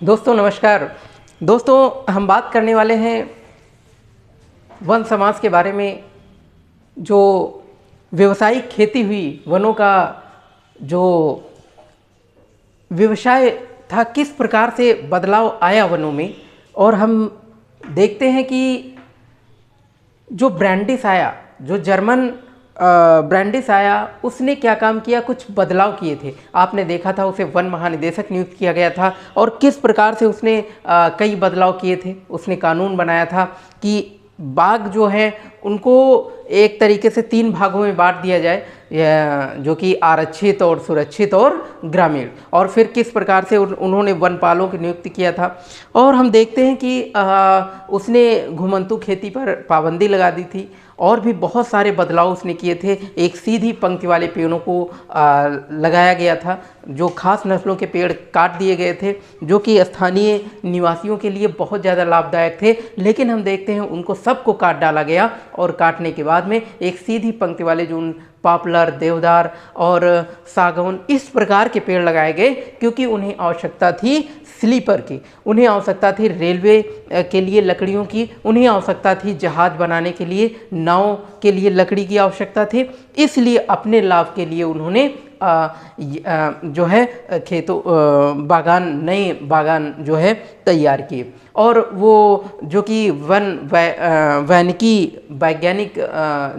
दोस्तों नमस्कार। दोस्तों हम बात करने वाले हैं वन समाज के बारे में। जो व्यवसायिक खेती हुई, वनों का जो व्यवसाय था, किस प्रकार से बदलाव आया वनों में। और हम देखते हैं कि जो ब्रांडिस आया, जो जर्मन ब्रांडिस आया, उसने क्या काम किया, कुछ बदलाव किए थे। आपने देखा था उसे वन महानिदेशक नियुक्त किया गया था और किस प्रकार से उसने कई बदलाव किए थे। उसने कानून बनाया था कि बाघ जो है उनको एक तरीके से 3 भागों में बांट दिया जाए, जो कि आरक्षित और सुरक्षित और ग्रामीण। और फिर किस प्रकार से उन्होंने वनपालों की नियुक्ति किया था। और हम देखते हैं कि उसने घुमंतू खेती पर पाबंदी लगा दी थी और भी बहुत सारे बदलाव उसने किए थे। एक सीधी पंक्ति वाले पेड़ों को लगाया गया था, जो खास नस्लों के पेड़ काट दिए गए थे, जो कि स्थानीय निवासियों के लिए बहुत ज़्यादा लाभदायक थे। लेकिन हम देखते हैं उनको सबको काट डाला गया और काटने के बाद में एक सीधी पंक्ति वाले जो पॉपुलर, देवदार और सागौन, इस प्रकार के पेड़ लगाए गए, क्योंकि उन्हें आवश्यकता थी स्लीपर की, उन्हें आवश्यकता थी रेलवे के लिए लकड़ियों की, उन्हें आवश्यकता थी जहाज बनाने के लिए, नाव के लिए लकड़ी की आवश्यकता थी। इसलिए अपने लाभ के लिए उन्होंने जो है खेतों बागान, नए बागान जो है तैयार किए। और वो जो कि वैज्ञानिक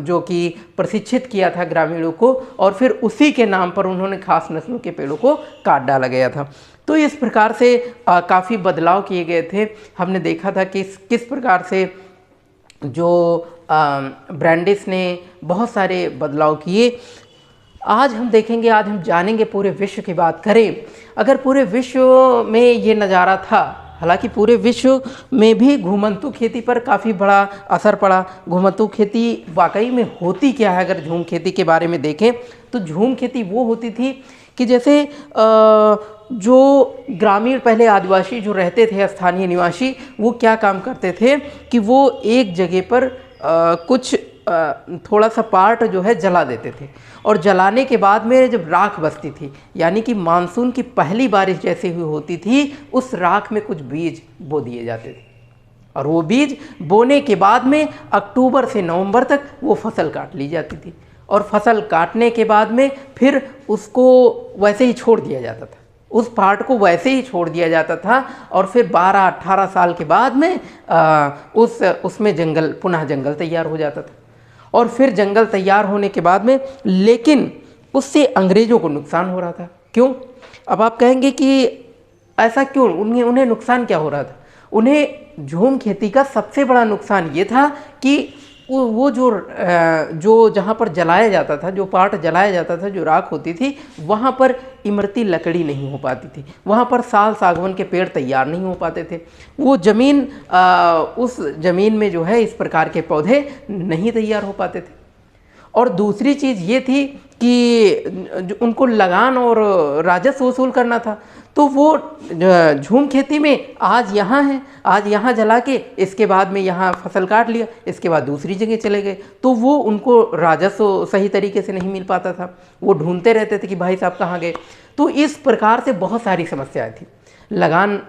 जो कि प्रशिक्षित किया था ग्रामीणों को, और फिर उसी के नाम पर उन्होंने खास नस्लों के पेड़ों को काट डाला गया था। तो इस प्रकार से काफ़ी बदलाव किए गए थे। हमने देखा था कि किस प्रकार से जो ब्रांडिस ने बहुत सारे बदलाव किए। आज हम देखेंगे, आज हम जानेंगे, पूरे विश्व की बात करें, अगर पूरे विश्व में ये नज़ारा था। हालांकि पूरे विश्व में भी घुमंतू खेती पर काफ़ी बड़ा असर पड़ा। घुमंतू खेती वाकई में होती क्या है, अगर झूम खेती के बारे में देखें तो झूम खेती वो होती थी कि जैसे जो ग्रामीण पहले आदिवासी जो रहते थे, स्थानीय निवासी, वो क्या काम करते थे कि वो एक जगह पर कुछ थोड़ा सा पार्ट जो है जला देते थे, और जलाने के बाद में जब राख बचती थी, यानी कि मानसून की पहली बारिश जैसे हुई होती थी, उस राख में कुछ बीज बो दिए जाते थे। और वो बीज बोने के बाद में अक्टूबर से नवंबर तक वो फसल काट ली जाती थी, और फसल काटने के बाद में फिर उसको वैसे ही छोड़ दिया जाता था, उस पार्ट को वैसे ही छोड़ दिया जाता था। और फिर 12-18 साल के बाद में उसमें जंगल, पुनः जंगल तैयार हो जाता था। और फिर जंगल तैयार होने के बाद में, लेकिन उससे अंग्रेज़ों को नुकसान हो रहा था। क्यों? अब आप कहेंगे कि ऐसा क्यों, उन्हें नुकसान क्या हो रहा था? उन्हें झूम खेती का सबसे बड़ा नुकसान ये था कि वो जो जहाँ पर जलाया जाता था, जो पार्ट जलाया जाता था, जो राख होती थी, वहाँ पर इमरती लकड़ी नहीं हो पाती थी, वहाँ पर साल सागवान के पेड़ तैयार नहीं हो पाते थे। वो ज़मीन, उस ज़मीन में जो है इस प्रकार के पौधे नहीं तैयार हो पाते थे। और दूसरी चीज़ ये थी कि उनको लगान और राजस्व वसूल करना था। तो वो झूम खेती में आज यहाँ है, आज यहाँ जला के इसके बाद में यहाँ फसल काट लिया, इसके बाद दूसरी जगह चले गए, तो वो उनको राजस्व सही तरीके से नहीं मिल पाता था। वो ढूंढते रहते थे कि भाई साहब कहाँ गए। तो इस प्रकार से बहुत सारी समस्याएं थी। लगान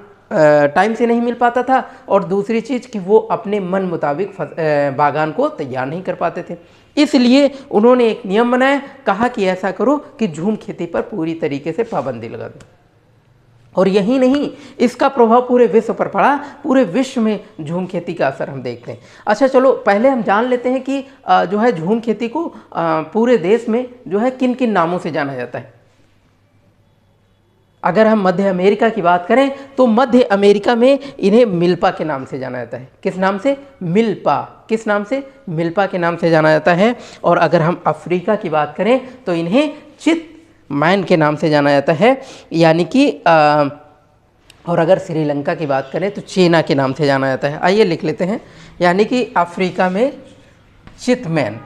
टाइम से नहीं मिल पाता था, और दूसरी चीज़ कि वो अपने मन मुताबिक बागान को तैयार नहीं कर पाते थे। इसलिए उन्होंने एक नियम बनाया, कहा कि ऐसा करो कि झूम खेती पर पूरी तरीके से पाबंदी लगा दो। और यही नहीं, इसका प्रभाव पूरे विश्व पर पड़ा। पूरे विश्व में झूम खेती का असर हम देखते हैं। अच्छा चलो, पहले हम जान लेते हैं कि जो है झूम खेती को पूरे देश में जो है किन किन नामों से जाना जाता है। अगर हम मध्य अमेरिका की बात करें तो मध्य अमेरिका में इन्हें मिल्पा के नाम से जाना जाता है। किस नाम से? मिल्पा। किस नाम से? मिल्पा के नाम से जाना जाता है। और अगर हम अफ्रीका की बात करें तो इन्हें चित मैन के नाम से जाना जाता है, यानी कि और अगर श्रीलंका की बात करें तो चेना के नाम से जाना जाता है। आइए लिख लेते हैं, यानी कि अफ्रीका में चितमैन,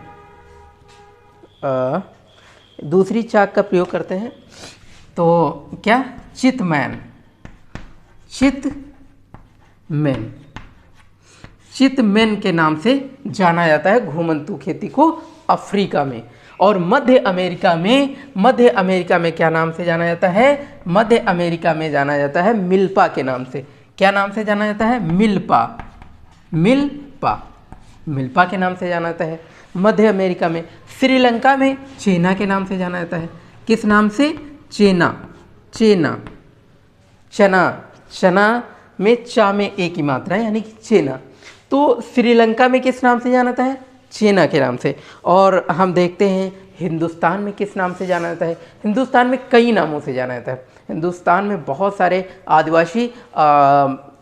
दूसरी चाक का प्रयोग करते हैं तो क्या? चितमैन, चितमैन, चितमैन के नाम से जाना जाता है घुमंतू खेती को अफ्रीका में। और मध्य अमेरिका में क्या नाम से जाना जाता है? मध्य अमेरिका में जाना जाता है मिल्पा के नाम से। क्या नाम से जाना जाता है? मिल्पा। मिल्पा के नाम से जाना जाता है मध्य अमेरिका में। श्रीलंका में चेना के नाम से जाना जाता है। किस नाम से? चेना। चना में चा में एक ही मात्रा है, यानी कि चेना। तो श्रीलंका में किस नाम से जाना जाता है? चेना के नाम से। और हम देखते हैं हिंदुस्तान में किस नाम से जाना जाता है? हिंदुस्तान में कई नामों से जाना जाता है। हिंदुस्तान में बहुत सारे आदिवासी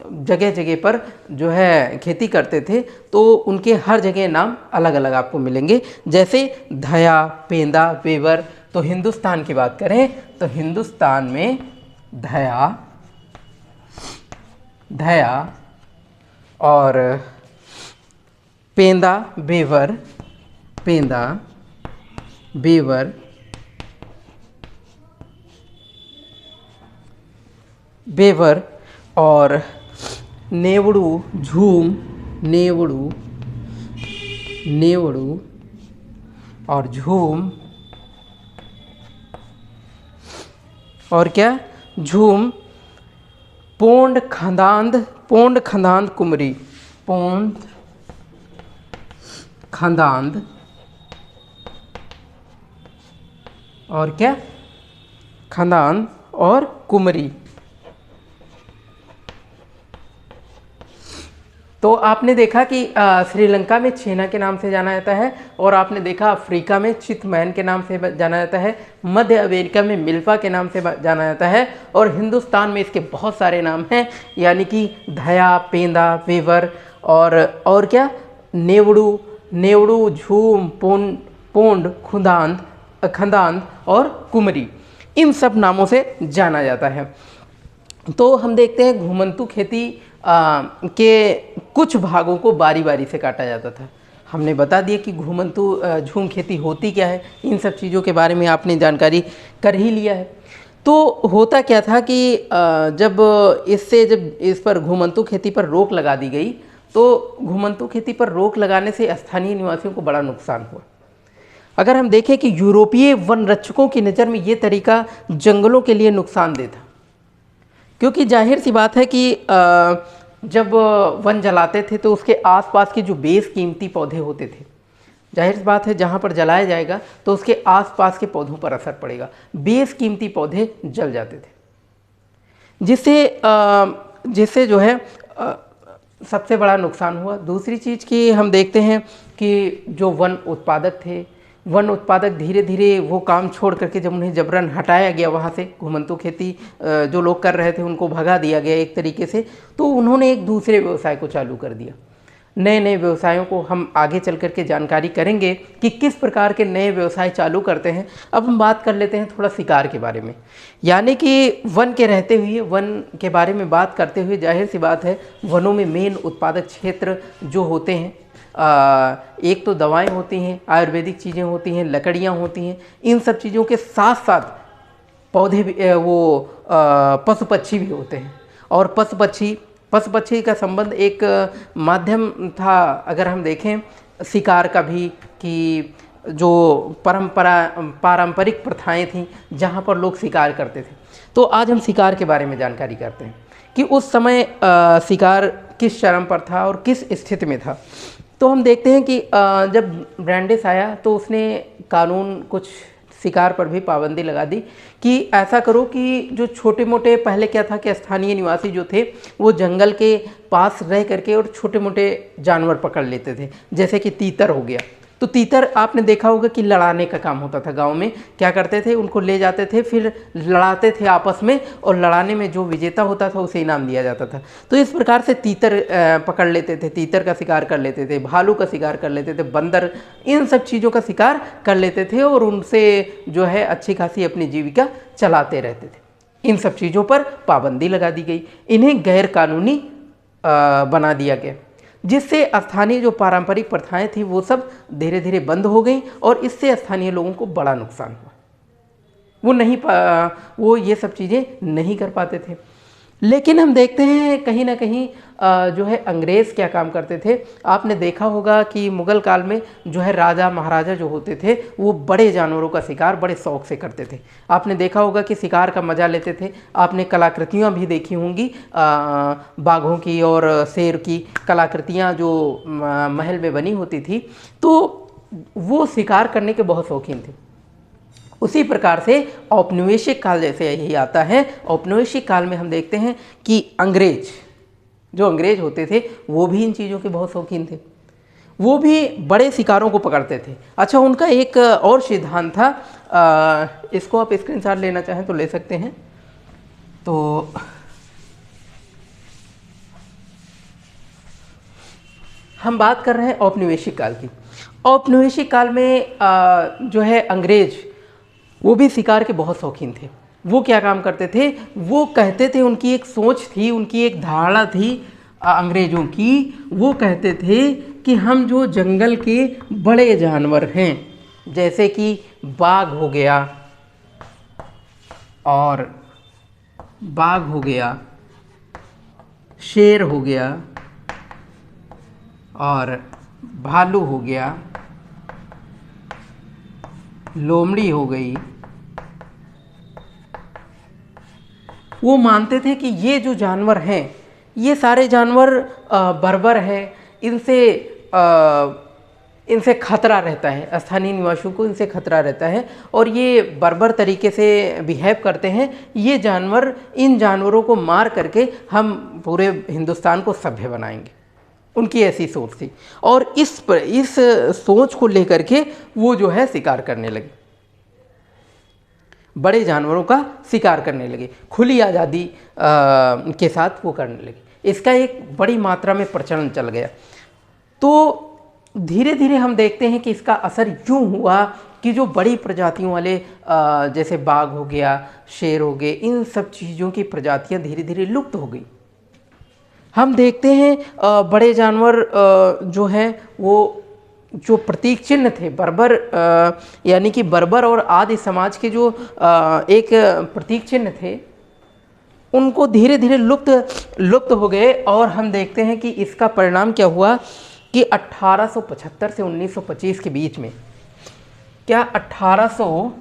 जगह जगह पर जो है खेती करते थे, तो उनके हर जगह नाम अलग अलग आपको मिलेंगे, जैसे धया, पेंदा, वेवर। तो हिंदुस्तान की बात करें तो हिंदुस्तान में धया और पेंदा, बेवर और नेवड़ू, झूम, नेवड़ू और झूम और क्या? झूम, पोंड, खंदांद, कुमरी, पोंड, खंदांद और क्या? खंदांद और कुमरी। तो आपने देखा कि श्रीलंका में छेना के नाम से जाना जाता है, और आपने देखा अफ्रीका में चितमैन के नाम से जाना जाता है, मध्य अमेरिका में मिल्पा के नाम से जाना जाता है, और हिंदुस्तान में इसके बहुत सारे नाम हैं, यानी कि धया, पेंदा, वेवर और क्या? नेवड़ू, झूम, पोंड, खंदांद और कुमरी। इन सब नामों से जाना जाता है। तो हम देखते हैं घुमंतू खेती के कुछ भागों को बारी बारी से काटा जाता था। हमने बता दिया कि घुमंतू झूम खेती होती क्या है, इन सब चीज़ों के बारे में आपने जानकारी कर ही लिया है। तो होता क्या था कि जब इस पर घुमंतू खेती पर रोक लगा दी गई, तो घुमंतू खेती पर रोक लगाने से स्थानीय निवासियों को बड़ा नुकसान हुआ। अगर हम देखें कि यूरोपीय वन रक्षकों की नज़र में ये तरीका जंगलों के लिए नुकसानदेह था, क्योंकि जाहिर सी बात है कि जब वन जलाते थे तो उसके आसपास के जो बेशकीमती पौधे होते थे, जाहिर सी बात है जहाँ पर जलाया जाएगा तो उसके आसपास के पौधों पर असर पड़ेगा, बेशकीमती पौधे जल जाते थे, जिससे जो है सबसे बड़ा नुकसान हुआ। दूसरी चीज़ की हम देखते हैं कि जो वन उत्पादक धीरे धीरे वो काम छोड़ करके जब उन्हें जबरन हटाया गया वहाँ से, घुमंतू खेती जो लोग कर रहे थे उनको भगा दिया गया एक तरीके से, तो उन्होंने एक दूसरे व्यवसाय को चालू कर दिया। नए नए व्यवसायों को हम आगे चल करके जानकारी करेंगे कि किस प्रकार के नए व्यवसाय चालू करते हैं। अब हम बात कर लेते हैं थोड़ा शिकार के बारे में, यानी कि वन के रहते हुए, वन के बारे में बात करते हुए जाहिर सी बात है वनों में मेन उत्पादक क्षेत्र जो होते हैं, एक तो दवाएं होती हैं, आयुर्वेदिक चीज़ें होती हैं, लकड़ियाँ होती हैं, इन सब चीज़ों के साथ साथ पौधे भी, पशु पक्षी भी होते हैं। और पशु पक्षी का संबंध एक माध्यम था, अगर हम देखें शिकार का भी, कि जो पारंपरिक प्रथाएं थीं जहाँ पर लोग शिकार करते थे। तो आज हम शिकार के बारे में जानकारी करते हैं कि उस समय शिकार किस चरम पर था और किस स्थिति में था। तो हम देखते हैं कि जब ब्रांडिस आया तो उसने कानून कुछ शिकार पर भी पाबंदी लगा दी कि ऐसा करो कि जो छोटे मोटे, पहले क्या था कि स्थानीय निवासी जो थे वो जंगल के पास रह करके और छोटे मोटे जानवर पकड़ लेते थे, जैसे कि तीतर हो गया। तो तीतर आपने देखा होगा कि लड़ाने का काम होता था। गांव में क्या करते थे, उनको ले जाते थे, फिर लड़ाते थे आपस में, और लड़ाने में जो विजेता होता था उसे इनाम दिया जाता था। तो इस प्रकार से तीतर पकड़ लेते थे, तीतर का शिकार कर लेते थे, भालू का शिकार कर लेते थे, बंदर, इन सब चीज़ों का शिकार कर लेते थे और उनसे जो है अच्छी खासी अपनी जीविका चलाते रहते थे। इन सब चीज़ों पर पाबंदी लगा दी गई, इन्हें गैर कानूनी बना दिया गया, जिससे स्थानीय जो पारंपरिक प्रथाएं थी वो सब धीरे धीरे बंद हो गई, और इससे स्थानीय लोगों को बड़ा नुकसान हुआ। वो ये सब चीज़ें नहीं कर पाते थे। लेकिन हम देखते हैं कहीं ना कहीं जो है अंग्रेज़ क्या काम करते थे। आपने देखा होगा कि मुग़ल काल में जो है राजा महाराजा जो होते थे वो बड़े जानवरों का शिकार बड़े शौक से करते थे। आपने देखा होगा कि शिकार का मज़ा लेते थे। आपने कलाकृतियाँ भी देखी होंगी बाघों की और शेर की कलाकृतियाँ जो महल में बनी होती थी, तो वो शिकार करने के बहुत शौकीन थे। उसी प्रकार से औपनिवेशिक काल जैसे यही आता है, औपनिवेशिक काल में हम देखते हैं कि अंग्रेज होते थे वो भी इन चीज़ों के बहुत शौकीन थे, वो भी बड़े शिकारों को पकड़ते थे। अच्छा, उनका एक और सिद्धांत था, इसको आप स्क्रीनशॉट लेना चाहें तो ले सकते हैं। तो हम बात कर रहे हैं औपनिवेशिक काल की। औपनिवेशिक काल में जो है अंग्रेज वो भी शिकार के बहुत शौकीन थे। वो क्या काम करते थे, वो कहते थे, उनकी एक सोच थी, उनकी एक धारणा थी अंग्रेज़ों की। वो कहते थे कि हम जो जंगल के बड़े जानवर हैं, जैसे कि बाघ हो गया और बाघ हो गया, शेर हो गया और भालू हो गया, लोमड़ी हो गई, वो मानते थे कि ये जो जानवर हैं ये सारे जानवर बर्बर हैं, इनसे खतरा रहता है, स्थानीय निवासियों को इनसे खतरा रहता है और ये बर्बर तरीके से बिहेव करते हैं। ये जानवर, इन जानवरों को मार करके हम पूरे हिंदुस्तान को सभ्य बनाएंगे। उनकी ऐसी सोच थी और इस सोच को लेकर के वो जो है शिकार करने लगे, बड़े जानवरों का शिकार करने लगे, खुली आज़ादी के साथ वो करने लगे। इसका एक बड़ी मात्रा में प्रचलन चल गया। तो धीरे धीरे हम देखते हैं कि इसका असर यूँ हुआ कि जो बड़ी प्रजातियों वाले जैसे बाघ हो गया, शेर हो गए, इन सब चीज़ों की प्रजातियां धीरे धीरे लुप्त हो गई। हम देखते हैं बड़े जानवर जो हैं वो जो प्रतीक चिन्ह थे बर्बर, यानी कि बर्बर और आदि समाज के जो एक प्रतीक चिन्ह थे, उनको धीरे धीरे लुप्त हो गए। और हम देखते हैं कि इसका परिणाम क्या हुआ कि 1875 से 1925 के बीच में, क्या 1875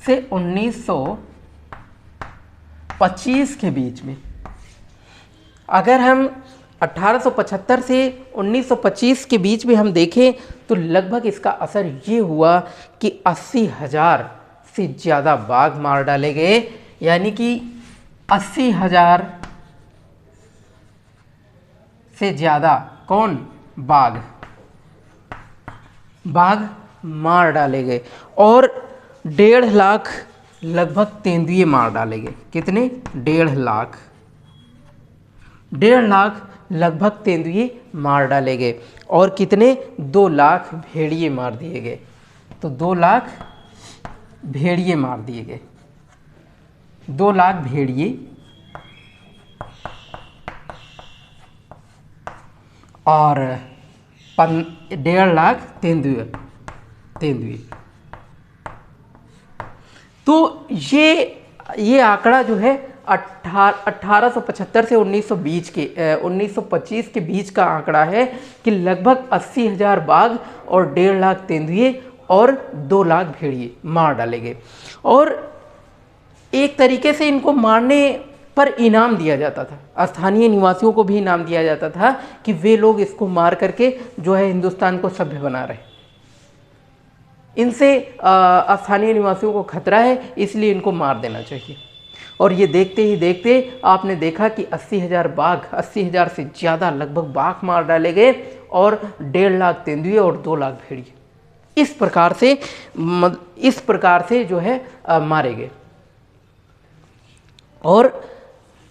से 1925 के बीच में, अगर हम 1875 से 1925 के बीच में हम देखें तो लगभग इसका असर ये हुआ कि 80,000 से ज़्यादा बाघ मार डाले गए। यानी कि 80,000 से ज़्यादा बाघ मार डाले गए और 1.5 लाख लगभग तेंदुए मार डाले गए। कितने? 1.5 लाख। 1.5 लाख लगभग तेंदुए मार डाले गए और कितने? 2 लाख भेड़िए मार दिए गए। तो 2 लाख भेड़िए मार दिए गए, 2 लाख भेड़िए और 1.5 लाख तेंदुए। तो ये आंकड़ा जो है 1875 से 1925 के बीच का आंकड़ा है कि लगभग 80,000 बाघ और 1.5 लाख तेंदुए और 2 लाख भेड़िए मार डाले गए। और एक तरीके से इनको मारने पर इनाम दिया जाता था, स्थानीय निवासियों को भी इनाम दिया जाता था कि वे लोग इसको मार करके जो है हिंदुस्तान को सभ्य बना रहे, इनसे स्थानीय निवासियों को खतरा है, इसलिए इनको मार देना चाहिए। और ये देखते ही देखते आपने देखा कि 80,000 से ज़्यादा लगभग बाघ मार डाले गए और 1.5 लाख तेंदुए और 2 लाख भेड़िए इस प्रकार से जो है मारे गए। और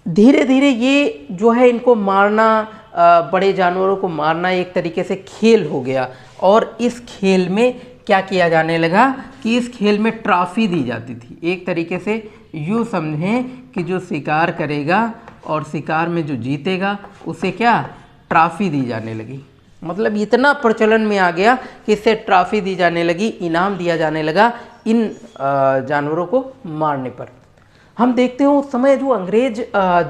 धीरे धीरे ये जो है इनको मारना, बड़े जानवरों को मारना एक तरीके से खेल हो गया। और इस खेल में क्या किया जाने लगा कि इस खेल में ट्रॉफी दी जाती थी। एक तरीके से यूँ समझें कि जो शिकार करेगा और शिकार में जो जीतेगा उसे क्या ट्रॉफी दी जाने लगी। मतलब इतना प्रचलन में आ गया कि इससे ट्रॉफी दी जाने लगी, इनाम दिया जाने लगा इन जानवरों को मारने पर। हम देखते हैं उस समय जो अंग्रेज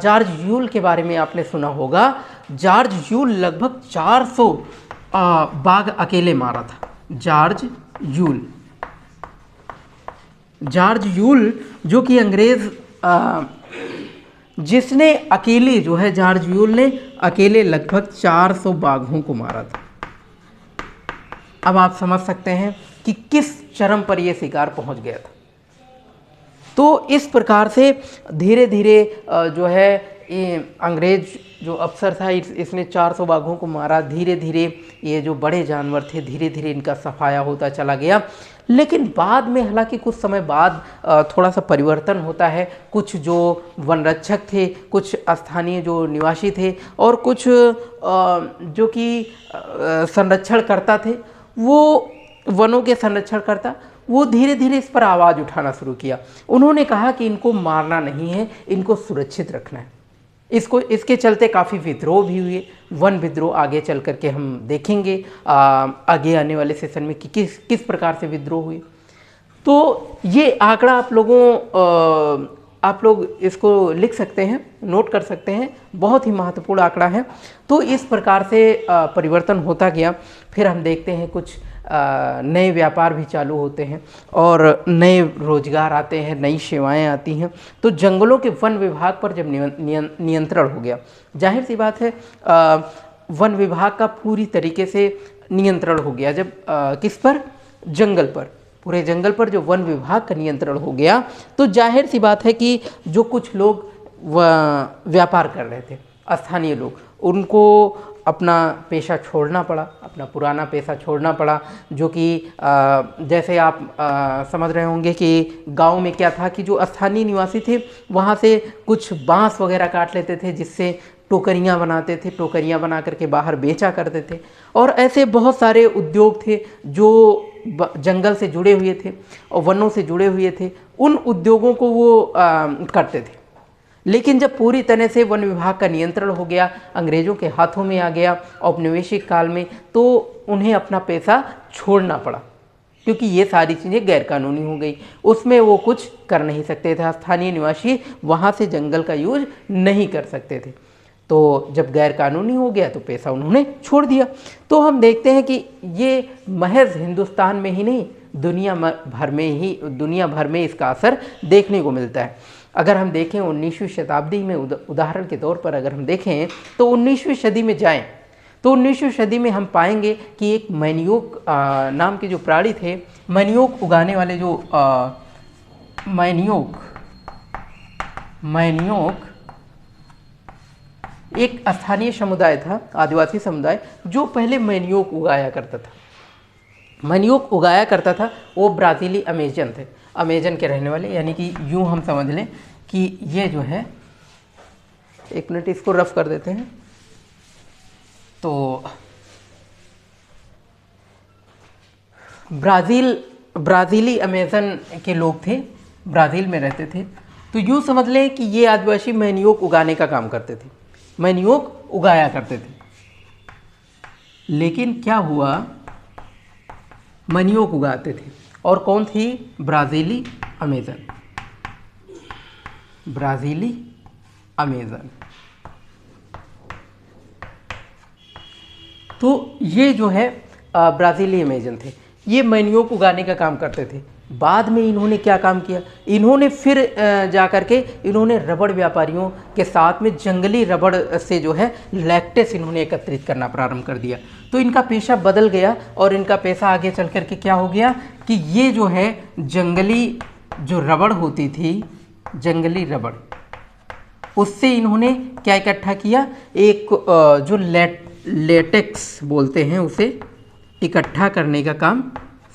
जॉर्ज यूल के बारे में आपने सुना होगा। जॉर्ज यूल लगभग 400 बाघ अकेले मारा था। जॉर्ज यूल जो कि अंग्रेज जिसने अकेले जो है, जॉर्ज यूल ने अकेले लगभग 400 बाघों को मारा था। अब आप समझ सकते हैं कि किस चरम पर यह शिकार पहुंच गया था। तो इस प्रकार से धीरे धीरे जो है ये अंग्रेज जो अफसर था इसने 400 बाघों को मारा। धीरे धीरे ये जो बड़े जानवर थे धीरे धीरे इनका सफाया होता चला गया। लेकिन बाद में हालांकि कुछ समय बाद थोड़ा सा परिवर्तन होता है। कुछ जो वनरक्षक थे, कुछ स्थानीय जो निवासी थे और कुछ जो कि संरक्षण करता थे, वो वनों के संरक्षण करता, वो धीरे धीरे इस पर आवाज़ उठाना शुरू किया। उन्होंने कहा कि इनको मारना नहीं है, इनको सुरक्षित रखना है। इसके चलते काफ़ी विद्रोह भी हुए। वन विद्रोह आगे चल करके हम देखेंगे आगे आने वाले सेशन में कि किस प्रकार से विद्रोह हुए। तो ये आंकड़ा आप लोग इसको लिख सकते हैं, नोट कर सकते हैं, बहुत ही महत्वपूर्ण आंकड़ा है। तो इस प्रकार से परिवर्तन होता गया। फिर हम देखते हैं कुछ नए व्यापार भी चालू होते हैं और नए रोजगार आते हैं, नई सेवाएं आती हैं। तो जंगलों के वन विभाग पर जब नियंत्रण हो गया, जाहिर सी बात है वन विभाग का पूरी तरीके से नियंत्रण हो गया। जब किस पर? जंगल पर, पूरे जंगल पर जो वन विभाग का नियंत्रण हो गया, तो जाहिर सी बात है कि जो कुछ लोग व्यापार कर रहे थे, स्थानीय लोग, उनको अपना पेशा छोड़ना पड़ा, अपना पुराना पेशा छोड़ना पड़ा। जो कि जैसे आप समझ रहे होंगे कि गांव में क्या था कि जो स्थानीय निवासी थे वहाँ से कुछ बांस वगैरह काट लेते थे, जिससे टोकरियाँ बनाते थे, टोकरियाँ बना करके बाहर बेचा करते थे। और ऐसे बहुत सारे उद्योग थे जो जंगल से जुड़े हुए थे और वनों से जुड़े हुए थे, उन उद्योगों को वो करते थे। लेकिन जब पूरी तरह से वन विभाग का नियंत्रण हो गया, अंग्रेज़ों के हाथों में आ गया औपनिवेशिक काल में, तो उन्हें अपना पेशा छोड़ना पड़ा, क्योंकि ये सारी चीज़ें गैरकानूनी हो गई। उसमें वो कुछ कर नहीं सकते थे, स्थानीय निवासी वहाँ से जंगल का यूज नहीं कर सकते थे। तो जब गैरकानूनी हो गया तो पेशा उन्होंने छोड़ दिया। तो हम देखते हैं कि ये महज हिंदुस्तान में ही नहीं, दुनिया भर में इसका असर देखने को मिलता है। अगर हम देखें 19वीं शताब्दी में, उदाहरण के तौर पर अगर हम देखें तो 19वीं सदी में जाएं तो 19वीं सदी में हम पाएंगे कि एक मैनियोक नाम के जो प्राणी थे, मैनियोक उगाने वाले जो मैनियोक एक स्थानीय समुदाय था, आदिवासी समुदाय, जो पहले मैनियोक उगाया करता था। वो ब्राज़ीली अमेजन थे, अमेजन के रहने वाले, यानी कि यूं हम समझ लें कि ये जो है, एक मिनट इसको रफ कर देते हैं। तो ब्राज़ीली अमेजन के लोग थे, ब्राज़ील में रहते थे। तो यूं समझ लें कि ये आदिवासी मैनियोक उगाने का काम करते थे, मैनियोक उगाया करते थे। लेकिन क्या हुआ, मैनियोक उगाते थे, और कौन थी? ब्राज़ीली अमेजन। तो ये जो है ब्राज़ीली अमेजन थे, ये मैनियोक उगाने का काम करते थे। बाद में इन्होंने क्या काम किया, इन्होंने फिर जा कर के इन्होंने रबड़ व्यापारियों के साथ में जंगली रबड़ से जो है लैक्टेस इन्होंने एकत्रित करना प्रारंभ कर दिया। तो इनका पेशा बदल गया और इनका पेशा आगे चल कर के क्या हो गया कि ये जो है जंगली जो रबड़ होती थी, जंगली रबड़, उससे इन्होंने क्या इकट्ठा किया, एक जो लेटेक्स बोलते हैं उसे इकट्ठा करने का काम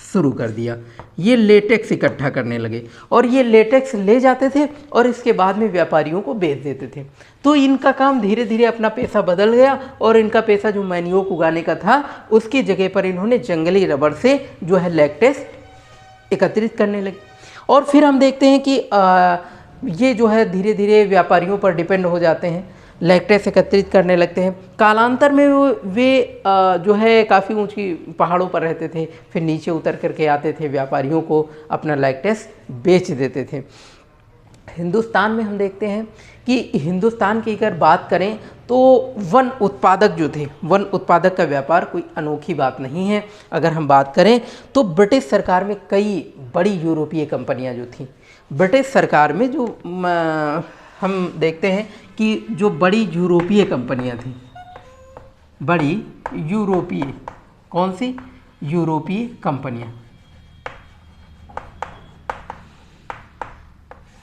शुरू कर दिया। ये लेटेक्स इकट्ठा करने लगे और ये लेटेक्स ले जाते थे और इसके बाद में व्यापारियों को बेच देते थे। तो इनका काम धीरे धीरे अपना पेशा बदल गया और इनका पेशा जो मैनियोक उगाने का था, उसकी जगह पर इन्होंने जंगली रबड़ से जो है लैक्टेस एकत्रित करने लगे। और फिर हम देखते हैं कि ये जो है धीरे धीरे व्यापारियों पर डिपेंड हो जाते हैं। लैक्टेस एकत्रित करने लगते हैं। कालांतर में वे जो है काफ़ी ऊंची पहाड़ों पर रहते थे, फिर नीचे उतर करके आते थे, व्यापारियों को अपना लैक्टेस बेच देते थे। हिंदुस्तान में हम देखते हैं कि हिंदुस्तान की अगर बात करें तो वन उत्पादक जो थे, वन उत्पादक का व्यापार कोई अनोखी बात नहीं है। अगर हम बात करें तो ब्रिटिश सरकार में कई बड़ी यूरोपीय कंपनियां जो थीं, ब्रिटिश सरकार में जो हम देखते हैं कि जो बड़ी यूरोपीय कंपनियां थीं, बड़ी यूरोपीय, कौन सी यूरोपीय कंपनियां,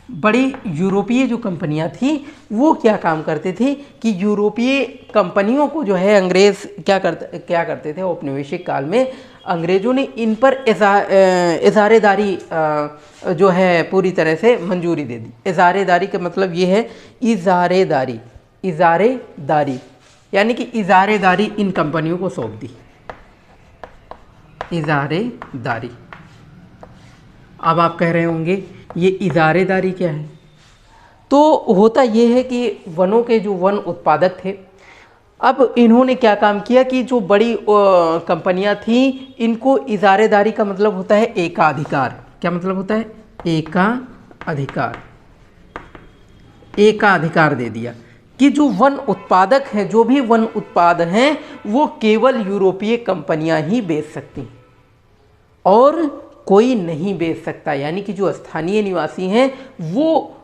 बड़ी यूरोपीय जो कंपनियां थी वो क्या काम करते थे कि यूरोपीय कंपनियों को जो है अंग्रेज़ क्या करते थे, औपनिवेशिक काल में अंग्रेज़ों ने इन पर इजारेदारी जो है पूरी तरह से मंजूरी दे दी। इजारेदारी का मतलब ये है इजारेदारी, इजारेदारी यानी कि इजारेदारी इन कंपनियों को सौंप दी, इजारेदारी। अब आप कह रहे होंगे ये इजारेदारी क्या है? तो होता ये है कि वनों के जो वन उत्पादक थे, अब इन्होंने क्या काम किया कि जो बड़ी कंपनियां थीं इनको इजारेदारी का मतलब होता है एकाधिकार। क्या मतलब होता है? एकाधिकार, एकाधिकार दे दिया कि जो वन उत्पादक हैं, जो भी वन उत्पाद हैं वो केवल यूरोपीय कंपनियां ही बेच सकती और कोई नहीं बेच सकता। यानी कि जो स्थानीय निवासी हैं वो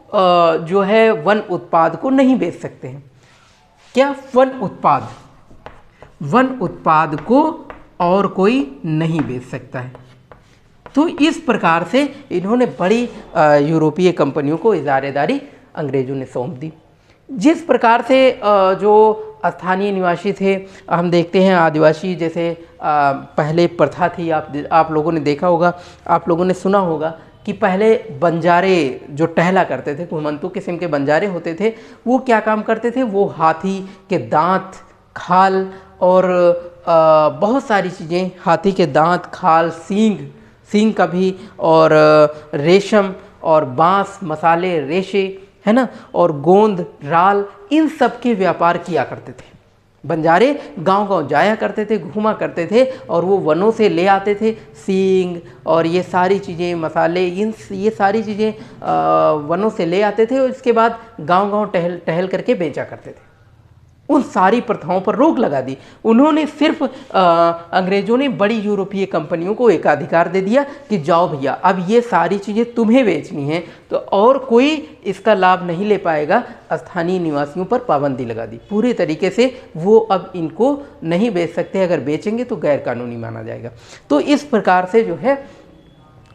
जो है वन उत्पाद को नहीं बेच सकते हैं। क्या? वन उत्पाद, वन उत्पाद को और कोई नहीं बेच सकता है। तो इस प्रकार से इन्होंने बड़ी यूरोपीय कंपनियों को इजारेदारी अंग्रेजों ने सौंप दी। जिस प्रकार से जो स्थानीय निवासी थे, हम देखते हैं आदिवासी, जैसे पहले प्रथा थी, आप लोगों ने देखा होगा, आप लोगों ने सुना होगा कि पहले बंजारे जो टहला करते थे, घुमंतू किस्म के बंजारे होते थे, वो क्या काम करते थे? वो हाथी के दांत, खाल और बहुत सारी चीज़ें, हाथी के दांत, खाल, सींग का भी, और रेशम और बांस, मसाले, रेशे, है ना, और गोंद, राल, इन सब के व्यापार किया करते थे। बंजारे गांव-गांव जाया करते थे, घूमा करते थे और वो वनों से ले आते थे सींग और ये सारी चीज़ें, मसाले, ये सारी चीज़ें वनों से ले आते थे और इसके बाद गांव-गांव टहल करके बेचा करते थे। उन सारी प्रथाओं पर रोक लगा दी उन्होंने। सिर्फ अंग्रेज़ों ने बड़ी यूरोपीय कंपनियों को एकाधिकार दे दिया कि जाओ भैया, अब ये सारी चीज़ें तुम्हें बेचनी हैं, तो और कोई इसका लाभ नहीं ले पाएगा। स्थानीय निवासियों पर पाबंदी लगा दी पूरे तरीके से, वो अब इनको नहीं बेच सकते, अगर बेचेंगे तो गैर कानूनी माना जाएगा। तो इस प्रकार से जो है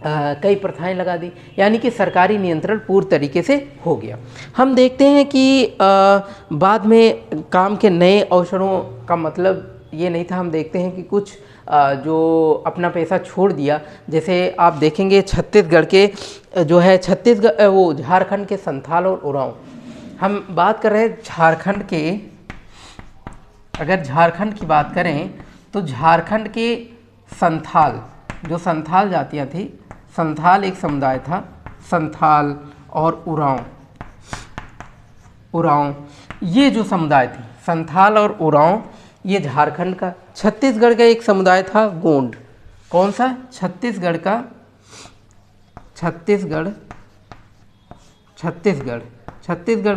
कई प्रथाएं लगा दी, यानी कि सरकारी नियंत्रण पूर्ण तरीके से हो गया। हम देखते हैं कि बाद में काम के नए अवसरों का मतलब ये नहीं था। हम देखते हैं कि कुछ जो अपना पैसा छोड़ दिया, जैसे आप देखेंगे छत्तीसगढ़ के जो है, छत्तीसगढ़ वो झारखंड के संथाल और उरांव, हम बात कर रहे हैं झारखंड के। अगर झारखंड की बात करें तो झारखंड के संथाल, जो संथाल जातियाँ थी, संथाल एक समुदाय था, संथाल और उरांव ये जो समुदाय थी, संथाल और उरांव, ये झारखंड का। छत्तीसगढ़ का एक समुदाय था गोंड। कौन सा? छत्तीसगढ़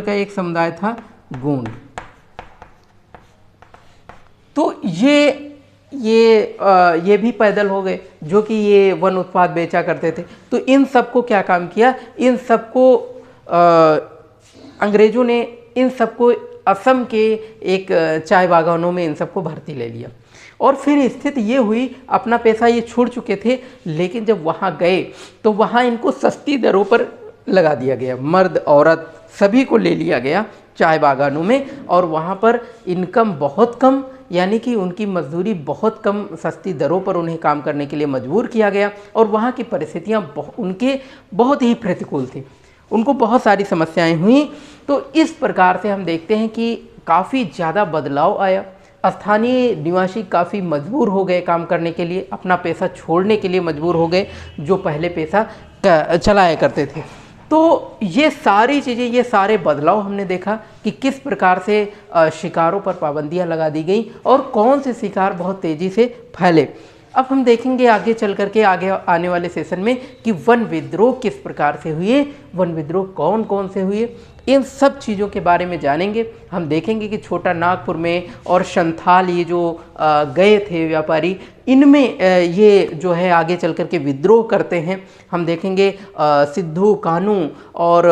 का एक समुदाय था गोंड। तो ये भी पैदल हो गए, जो कि ये वन उत्पाद बेचा करते थे। तो इन सबको क्या काम किया? इन सबको अंग्रेज़ों ने इन सबको असम के एक चाय बागानों में इन सबको भर्ती ले लिया। और फिर स्थिति ये हुई, अपना पैसा ये छोड़ चुके थे, लेकिन जब वहाँ गए तो वहाँ इनको सस्ती दरों पर लगा दिया गया। मर्द औरत सभी को ले लिया गया चाय बागानों में, और वहाँ पर इनकम बहुत कम, यानी कि उनकी मजदूरी बहुत कम, सस्ती दरों पर उन्हें काम करने के लिए मजबूर किया गया। और वहाँ की परिस्थितियाँ उनके बहुत ही प्रतिकूल थी, उनको बहुत सारी समस्याएं हुई। तो इस प्रकार से हम देखते हैं कि काफ़ी ज़्यादा बदलाव आया। स्थानीय निवासी काफ़ी मजबूर हो गए काम करने के लिए, अपना पैसा छोड़ने के लिए मजबूर हो गए, जो पहले पैसा चलाया करते थे। तो ये सारी चीज़ें, ये सारे बदलाव हमने देखा कि किस प्रकार से शिकारों पर पाबंदियां लगा दी गई और कौन से शिकार बहुत तेज़ी से फैले। अब हम देखेंगे आगे चल करके, आगे आने वाले सेशन में, कि वन विद्रोह किस प्रकार से हुए, वन विद्रोह कौन कौन से हुए, इन सब चीज़ों के बारे में जानेंगे। हम देखेंगे कि छोटा नागपुर में और संथाल ये जो गए थे व्यापारी, इनमें ये जो है आगे चल कर के विद्रोह करते हैं। हम देखेंगे सिद्धू कानू और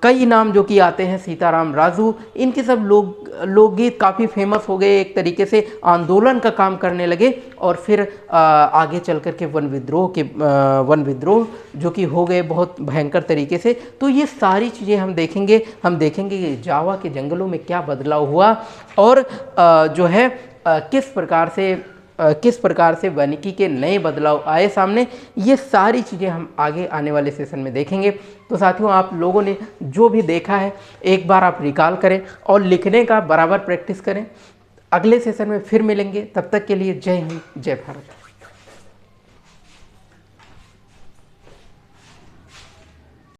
कई नाम जो कि आते हैं, सीताराम राजू, इनके सब लोकगीत काफ़ी फेमस हो गए, एक तरीके से आंदोलन का काम करने लगे और फिर आगे चल कर के वन विद्रोह जो कि हो गए बहुत भयंकर तरीके से। तो ये सारी चीज़ें हम देखेंगे कि जावा के जंगलों में क्या बदलाव हुआ और जो है किस प्रकार से वानिकी के नए बदलाव आए सामने। ये सारी चीज़ें हम आगे आने वाले सेशन में देखेंगे। तो साथियों, आप लोगों ने जो भी देखा है एक बार आप रिकॉल करें और लिखने का बराबर प्रैक्टिस करें। अगले सेशन में फिर मिलेंगे, तब तक के लिए जय हिंद, जय भारत।